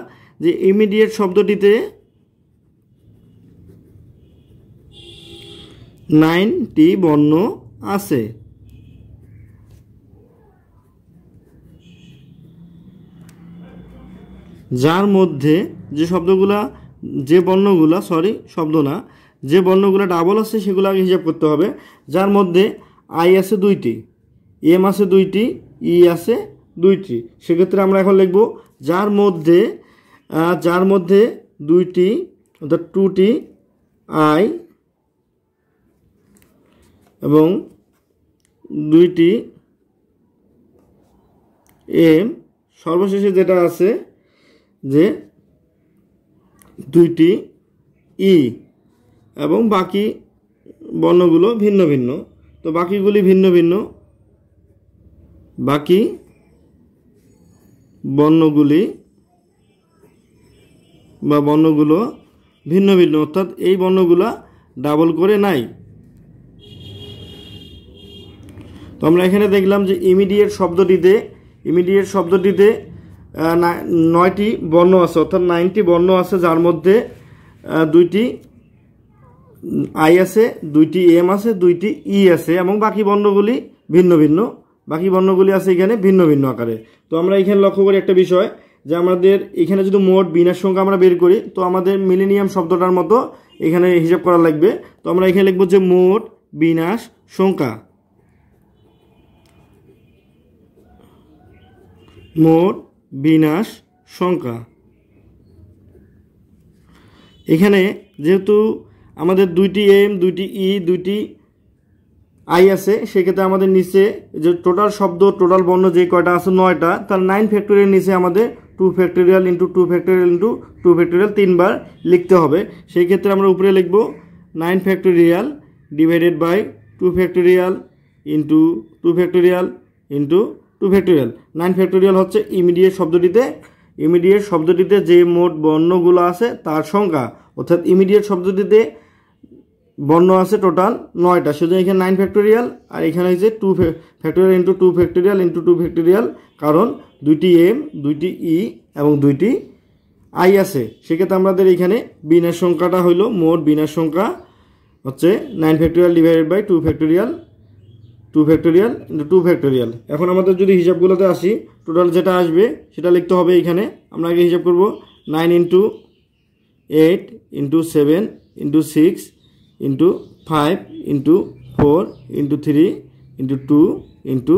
যে ইমিডিয়েট শব্দটিতে 9টি বর্ণ আছে। যার মধ্যে যে শব্দগুলা, যে বর্ণগুলা, সরি শব্দ না, যে বর্ণগুলো ডাবল আছে সেগুলো আগে হিসাব করতে হবে। যার মধ্যে আই আছে 2টি, এম আছে 2টি, ই আছে 2টি, সেক্ষেত্রে আমরা এখন লিখব যার মধ্যে 2টি, অর্থাৎ 2টি আই এবং 2টি এম, সর্বশেষে যেটা আছে যে 2টি ই, এবং বাকি বর্ণগুলো ভিন্ন ভিন্ন। তো বাকিগুলি ভিন্ন ভিন্ন, বাকি বর্ণগুলো ভিন্ন ভিন্ন, অর্থাৎ এই বর্ণগুলো ডাবল করে নাই। তো আমরা এখানে দেখলাম যে ইমিডিয়েট শব্দটিতে 9টি বর্ণ আছে, অর্থাৎ 9টি বর্ণ আছে, যার মধ্যে 2টি আই আছে, 2টি এম আছে, 2টি ই আছে, এবং বাকি বর্ণগুলি ভিন্ন ভিন্ন, বাকি বর্ণগুলি আছে এখানে ভিন্ন ভিন্ন আকারে। তো আমরা এখানে লক্ষ্য করি একটা বিষয়, যে আমাদের এখানে যদি মোট বিনাশ সংখ্যা আমরা বের করি, তো আমাদের মিলেনিয়াম শব্দটার মতো এখানে হিসাব করা লাগবে। তো আমরা এখানে লিখব যে মোট বিনাশ সংখ্যা, মোট বিনাশ সংখ্যা। এখানে যেহেতু আমাদের 2টি এম, 2টি ই, 2টি আই আছে, সেক্ষেত্রে আমাদের নিচে যে টোটাল শব্দ, টোটাল বর্ণ যে কয়টা আছে 9টা, তার 9 ফ্যাক্টোরিয়াল নিচে আমাদের 2 factorial into 2 factorial into 2 factorial 3বার লিখতে হবে। সেই ক্ষেত্রে আমরা উপরে লিখব 9 factorial divided by 2 factorial into 2 factorial into 2 factorial. 9 factorial হচ্ছে ইমিডিয়েট শব্দটিতে যে মোট বর্ণগুলো আছে তার সংখ্যা, অর্থাৎ ইমিডিয়েট শব্দটিতে বর্ণ আছে টোটাল 9টা, সেজন্য এখানে 9 ফ্যাক্টোরিয়াল, আর এখানে হচ্ছে 2 factorial into 2 factorial into 2 factorial, কারণ 2টি এম, 2টি ই এবং 2টি আই আছে। সেক্ষেত্রে আমাদের এখানে বিনাশ সংখ্যাটা হইল, মোট বিনাশ সংখ্যা হচ্ছে 9 factorial divided by 2 factorial into 2 factorial. এখন আমাদের যদি হিসাবগুলোতে আসি, টোটাল যেটা আসবে সেটা লিখতে হবে। এখানে আমরা আগে হিসাব করব 9 into 8 into 7 into 6 into 5 into 4 into 3 into 2 into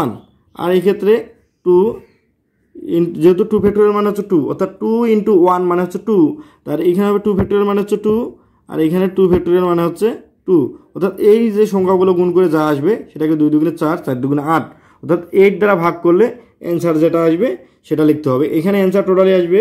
1। আর এই ক্ষেত্রে 2 যেহেতু 2 ফ্যাক্টোরিয়াল মানে হচ্ছে 2, অর্থাৎ 2 ইন্টু 1 মানে হচ্ছে 2, তার এখানে হবে 2 ফ্যাক্টোরিয়াল মানে হচ্ছে 2, আর এখানে 2 ফ্যাক্টোরিয়াল মানে হচ্ছে 2। অর্থাৎ এই যে সংখ্যাগুলো গুণ করে যা আসবে সেটাকে 2 দুগুণে 4, 4 দুগুণে 8, অর্থাৎ 8 দ্বারা ভাগ করলে অ্যান্সার যেটা আসবে সেটা লিখতে হবে। এখানে অ্যান্সার টোটালি আসবে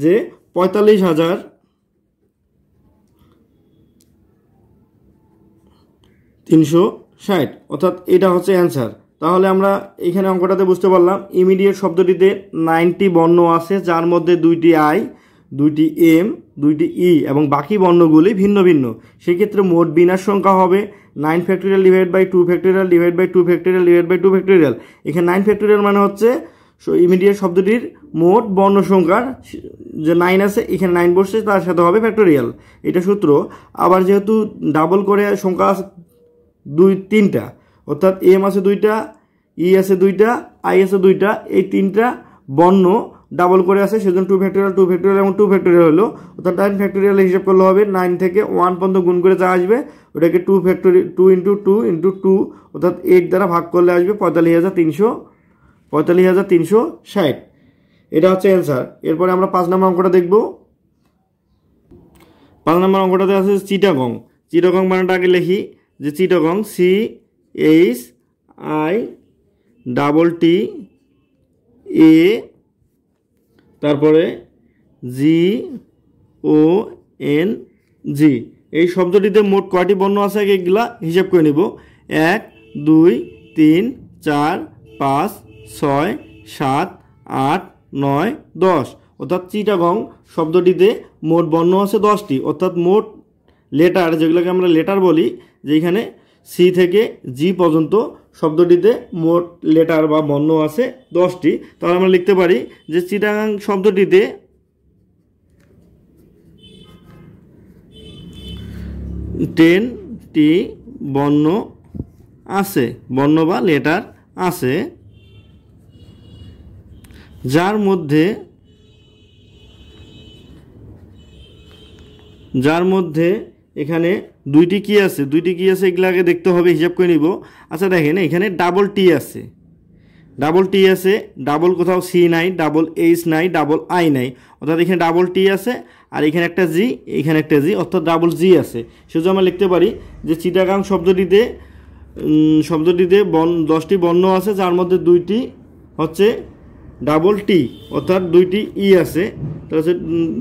যে 45,360, অর্থাৎ এটা হচ্ছে অ্যান্সার। তাহলে আমরা এখানে অঙ্কটাতে বুঝতে পারলাম ইমিডিয়েট শব্দটিতে 9টি বর্ণ আছে, যার মধ্যে 2টি আই, 2টি এম, 2টি ই এবং বাকি বর্ণগুলি ভিন্ন ভিন্ন। সেক্ষেত্রে মোট বিনাশ সংখ্যা হবে 9 factorial divide by 2 factorial divide by 2 factorial divide by 2 factorial. এখানে 9 ফ্যাক্টোরিয়াল মানে হচ্ছে ইমিডিয়েট শব্দটির মোট বর্ণ সংখ্যার যে 9 আছে এখানে 9 বসছে, তার সাথে হবে ফ্যাক্টোরিয়াল, এটা সূত্র। আবার যেহেতু ডাবল করে সংখ্যা আছে 3টা, অর্থাৎ এম আছে 2টা, ই আছে 2টা, আই আছে 2টা, এই 3টা বর্ণ ডাবল করে আছে, সেজন্য 2 ফ্যাক্টোরিয়াল 2 ফ্যাক্টোরিয়াল এবং 2 ফ্যাক্টোরিয়াল হলো। অর্থাৎ 9 ফ্যাক্টোরিয়াল হিসাব করলে হবে 9 থেকে 1 পর্যন্ত গুণ করে যা আসবে ওটাকে 2 ফ্যাক্টোরিয়াল 2 ইন্টু 2 ইন্টু 2, অর্থাৎ 8 দ্বারা ভাগ করলে আসবে 45,360। এটা হচ্ছে অ্যান্সার। এরপরে আমরা 5 নম্বর অঙ্কটা দেখব। 5 নম্বর অঙ্কটাতে আছে চিটাগং। চিটাগং বানানটা আগে লিখি, যে চিটাগং CHITTA, তারপরে GONG। এই শব্দটিতে মোট কয়টি বর্ণ আছে এগুলা হিসাব করে নিব। 1 2 3 4 5 6 7 8 9 10, অর্থাৎ চিটাগং শব্দটিতে মোট বর্ণ আছে 10টি, অর্থাৎ মোট লেটার যেগুলোকে আমরা লেটার বলি, যেখানে সি থেকে জি পর্যন্ত শব্দটিতে মোট লেটার বা বর্ণ আছে 10টি। তাহলে আমরা লিখতে পারি যে চিটাগাং শব্দটিতে 10টি বর্ণ আছে, বর্ণ বা লেটার আছে, যার মধ্যে এখানে 2টি কি আছে, এগুলো আগে দেখতে হবে, হিসাব করে নিব। আচ্ছা দেখেন এখানে ডাবল টি আছে, ডাবল কোথাও সি নাই, ডাবল এইচ নাই, ডাবল আই নাই, অর্থাৎ এখানে ডাবল টি আছে, আর এখানে একটা জি, এখানে একটা জি, অর্থাৎ ডাবল জি আছে। সেজন্য আমরা লিখতে পারি যে চিটাগাং শব্দটিতে 10টি বর্ণ আছে, যার মধ্যে 2টি হচ্ছে ডাবল টি, অর্থাৎ 2টি ই আছে, তাহলে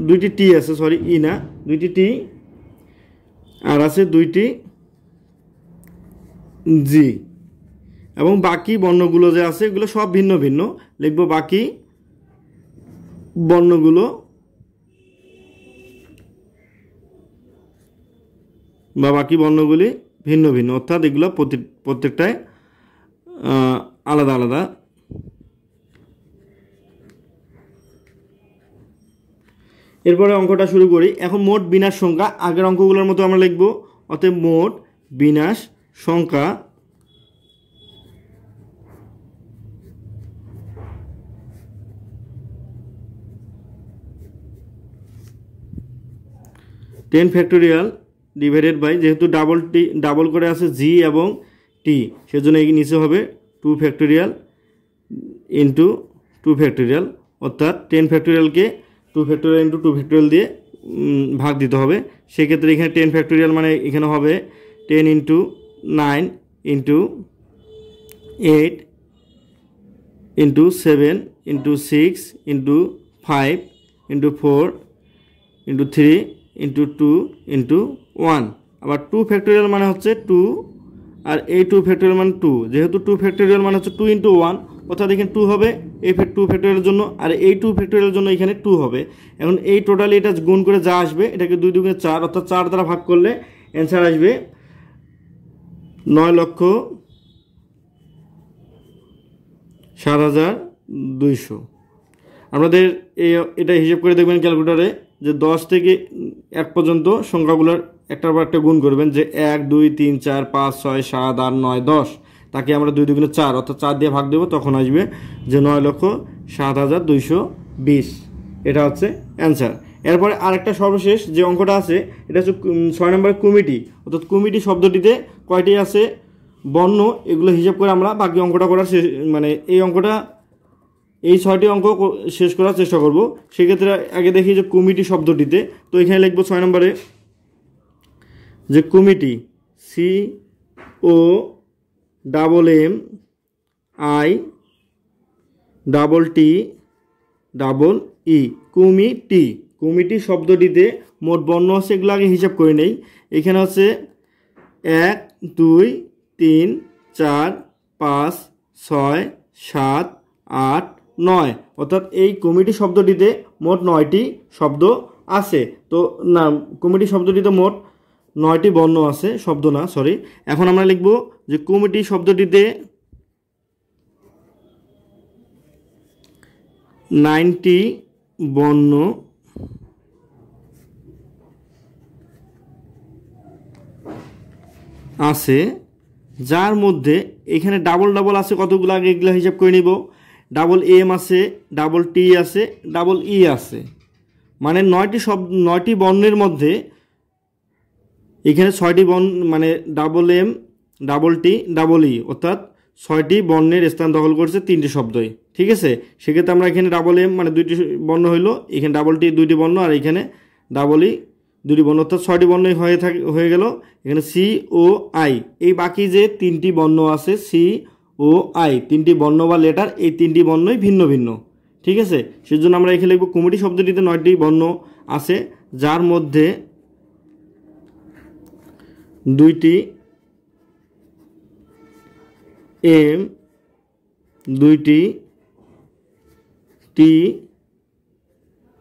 2টি টি আছে, সরি ই না, 2টি টি, আর আছে 2টি জি, এবং বাকি বর্ণগুলো যে আছে এগুলো সব ভিন্ন ভিন্ন। লিখব বাকি বর্ণগুলো বা বাকি বর্ণগুলি ভিন্ন ভিন্ন, অর্থাৎ এগুলো প্রত্যেকটাই আলাদা আলাদা। এরপরে অঙ্কটা শুরু করি। এখন মোট বিনাশ সংখ্যা আগের অঙ্কগুলোর মতো আমরা লিখব, অতএব মোট বিনাশ সংখ্যা টেন ফ্যাক্টোরিয়াল ডিভাইডেড বাই, যেহেতু ডাবল করে আছে জি এবং টি, সেজন্য এই নিচে হবে 2 ফ্যাক্টোরিয়াল ইন্টু 2 ফ্যাক্টোরিয়াল, অর্থাৎ 10 ফ্যাক্টোরিয়ালকে 2 ফ্যাক্টোরিয়াল ইন্টু 2 ফ্যাক্টোরিয়াল দিয়ে ভাগ দিতে হবে। সেক্ষেত্রে এখানে 10 ফ্যাক্টোরিয়াল মানে এখানে হবে 10 into 9 into 8 into 7 into 6 into 5 into 4 into 3 into 2 into 1। আবার 2 ফ্যাক্টোরিয়াল মানে হচ্ছে 2, আর এই 2 ফ্যাক্টোরিয়াল মানে 2, যেহেতু 2 ফ্যাক্টোরিয়াল মানে হচ্ছে 2 ইন্টু 1, অর্থাৎ এখানে 2 হবে এই 2 ফ্যাক্টোরিয়ালের জন্য, আর এই 2 ফ্যাক্টোরিয়ালের জন্য এখানে 2 হবে। এখন এই টোটালি এটা গুণ করে যা আসবে এটাকে 2 দুগুণে 4, অর্থাৎ 4 দ্বারা ভাগ করলে অ্যান্সার আসবে 9,07,200। আপনাদের এটা হিসাব করে দেখবেন ক্যালকুলেটরে, যে 10 থেকে 1 পর্যন্ত সংখ্যাগুলোর একটার পর একটা গুণ করবেন, যে 1 2 3 4 5 6 7 8 9 10, তাকে আমরা 2 দুগুণে 4, অর্থাৎ 4 দিয়ে ভাগ দেবো, তখন আসবে যে 9,07,220। এটা হচ্ছে অ্যান্সার। এরপরে আরেকটা সর্বশেষ যে অঙ্কটা আছে এটা হচ্ছে 6 নম্বরের কমিটি, অর্থাৎ কমিটি শব্দটিতে কয়টি আছে, বর্ণ এগুলো হিসাব করে আমরা বাকি অঙ্কটা করার মানে এই অঙ্কটা এই 6টি অঙ্ক শেষ করার চেষ্টা করব। সেক্ষেত্রে আগে দেখি যে কমিটি শব্দটিতে, তো এখানে লিখব 6 নম্বরে যে কমিটি COMMITTEE কমিটি। কমিটি শব্দটিতে মোট বর্ণ আছে, এগুলো আগে হিসাব করে নেই। এখানে হচ্ছে 1 2 3 4 5 6 7 8 9, অর্থাৎ এই কমিটি শব্দটিতে মোট 9টি শব্দ আছে। তো না, কমিটি শব্দটিতে মোট 9টি বর্ণ আছে, শব্দ না, সরি। এখন আমরা লিখব যে কমিটি শব্দটিতে 9টি বর্ণ আছে, যার মধ্যে এখানে ডাবল ডাবল আছে কতগুলো, আগে এগুলো হিসাব করে নিব। ডাবল এম আছে, ডাবল টি আছে, ডাবল ই আছে, মানে 9টি বর্ণের মধ্যে এখানে 6টি বর্ণ, মানে double M, double T, double E, অর্থাৎ 6টি বর্ণের স্থান দখল করছে 3টি শব্দই। ঠিক আছে, সেক্ষেত্রে আমরা এখানে ডাবল এম মানে 2টি বর্ণ হইলো, এখানে ডাবল টি 2টি বর্ণ, আর এখানে ডাবল ই 2টি বর্ণ, অর্থাৎ 6টি বর্ণই হয়ে গেল। এখানে সি ও আই, এই বাকি যে 3টি বর্ণ আছে সি ও আই, 3টি বর্ণ বা লেটার, এই 3টি বর্ণই ভিন্ন ভিন্ন। ঠিক আছে, সেজন্য আমরা এখানে লিখব কমিটি শব্দটিতে 9টি বর্ণ আছে, যার মধ্যে 2টি এম, 2টি টি,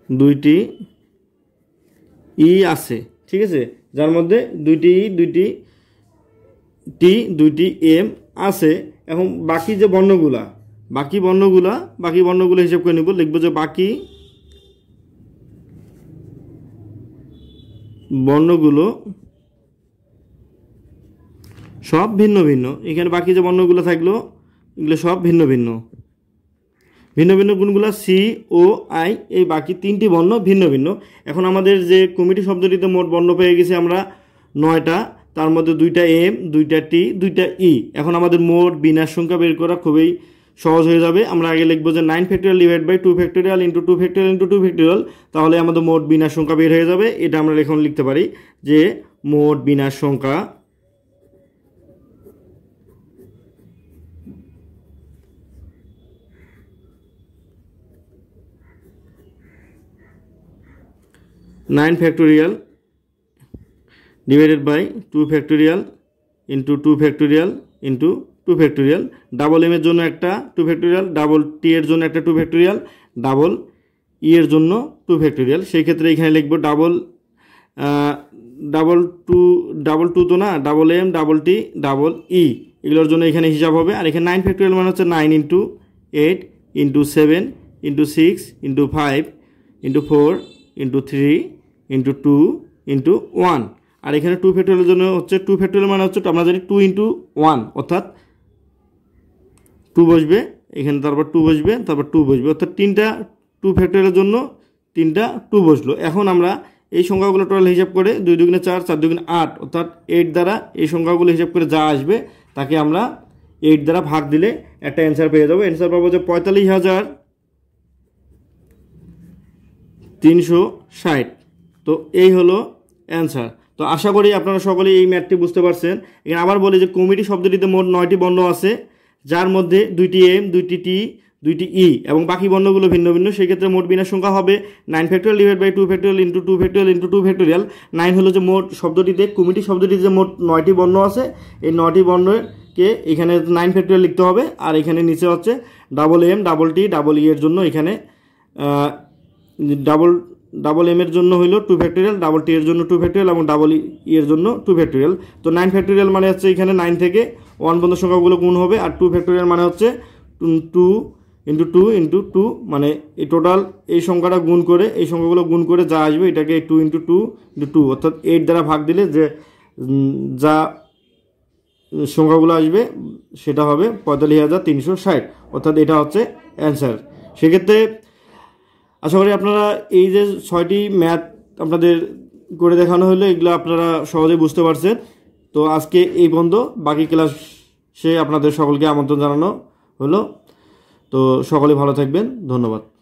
2টি ই আছে। ঠিক আছে, যার মধ্যে 2টি ই, 2টি টি, 2টি এম আছে। এখন বাকি যে বাকি বর্ণগুলো হিসাব করে নিব। লিখব যে বাকি বর্ণগুলো সব ভিন্ন ভিন্ন। এখানে বাকি যে বর্ণগুলো থাকলো এগুলো সব ভিন্ন ভিন্ন। ভিন্ন ভিন্ন গুণগুলো সি ও আই, এই বাকি 3টি বর্ণ ভিন্ন ভিন্ন। এখন আমাদের যে কমিটি শব্দটিতে মোট বর্ণ পেয়ে গেছি আমরা 9টা, তার মধ্যে 2টা এম, 2টা টি, 2টা ই। এখন আমাদের মোট বিন্যাস সংখ্যা বের করা খুবই সহজ হয়ে যাবে। আমরা আগে লিখবো যে 9 factorial divide by 2 factorial into 2 factorial into 2 factorial, তাহলে আমাদের মোট বিন্যাস সংখ্যা বের হয়ে যাবে। এটা আমরা এখন লিখতে পারি যে মোট বিন্যাস সংখ্যা 9 factorial divided by 2 factorial into 2 factorial into 2 factorial. Double M এর জন্য একটা 2 ফ্যাক্টোরিয়াল, ডাবল টি এর জন্য একটা 2 ফ্যাক্টোরিয়াল, ডাবল ই এর জন্য 2 ফ্যাক্টোরিয়াল। সেই ক্ষেত্রে এখানে লিখব ডাবল টু তো না, double M, double T, double E, এগুলোর জন্য এখানে হিসাব হবে। আর এখানে 9 ফ্যাক্টোরিয়াল মানে হচ্ছে 9 into 8 into 7 into 6 into 5 into 4 into 3 into 2 into 1। আর এখানে 2 ফ্যাক্টোরিয়ালের জন্য হচ্ছে 2 ফ্যাক্টোরিয়াল মানে হচ্ছে আমরা জানি 2 ইন্টু 1, অর্থাৎ 2 বসবে এখানে, তারপর 2 বসবে, তারপর 2 বসবে, অর্থাৎ 3টা 2 ফ্যাক্টোরিয়ালের জন্য 3টা 2 বসলো। এখন আমরা এই সংখ্যাগুলো টোটাল হিসাব করে 2 দুগুণে 4, 4 দুগুণে 8, অর্থাৎ 8 দ্বারা এই সংখ্যাগুলো হিসাব করে যা আসবে তাকে আমরা 8 দ্বারা ভাগ দিলে একটা অ্যান্সার পেয়ে যাবো। অ্যান্সার পাবো যে 45,360। তো এই হলো অ্যান্সার। তো আশা করি আপনারা সকলেই এই ম্যাথটি বুঝতে পারছেন। এখানে আবার বলি যে কমিটি শব্দটিতে মোট 9টি বর্ণ আছে, যার মধ্যে 2টি এম, 2টি টি, 2টি ই এবং বাকি বর্ণগুলো ভিন্ন ভিন্ন। সেক্ষেত্রে মোট বিন্যাস সংখ্যা হবে 9 factorial divide by 2 factorial into 2 factorial into 2 factorial. 9 হলো যে মোট শব্দটিতে, কমিটি শব্দটিতে যে মোট 9টি বর্ণ আছে, এই 9টি বর্ণকে এখানে 9 ফ্যাক্টোরিয়াল লিখতে হবে। আর এখানে নিচে হচ্ছে double M, double T, double E এর জন্য এখানে ডাবল এম এর জন্য হইলো 2 ফ্যাক্টোরিয়াল, ডাবল টি এর জন্য 2 ফ্যাক্টোরিয়াল এবং ডাবল ই এর জন্য 2 ফ্যাক্টোরিয়াল। তো 9 ফ্যাক্টোরিয়াল মানে হচ্ছে এখানে 9 থেকে 1 পর্যন্ত সংখ্যাগুলো গুণ হবে, আর 2 ফ্যাক্টোরিয়াল মানে হচ্ছে 2 ইন্টু 2 ইন্টু 2, মানে এই টোটাল এই সংখ্যাটা গুণ করে, এই সংখ্যাগুলো গুণ করে যা আসবে এটাকে 2 ইন্টু 2 ইন্টু 2, অর্থাৎ 8 দ্বারা ভাগ দিলে যে যা সংখ্যাগুলো আসবে সেটা হবে 45,360, অর্থাৎ এটা হচ্ছে অ্যান্সার। সেক্ষেত্রে আশা করি আপনারা এই যে 6টি ম্যাথ আপনাদের করে দেখানো হলো, এগুলো আপনারা সহজেই বুঝতে পারছেন। তো আজকে এই পর্যন্ত, বাকি ক্লাস সে আপনাদের সকলকে আমন্ত্রণ জানানো হলো। তো সকলে ভালো থাকবেন, ধন্যবাদ।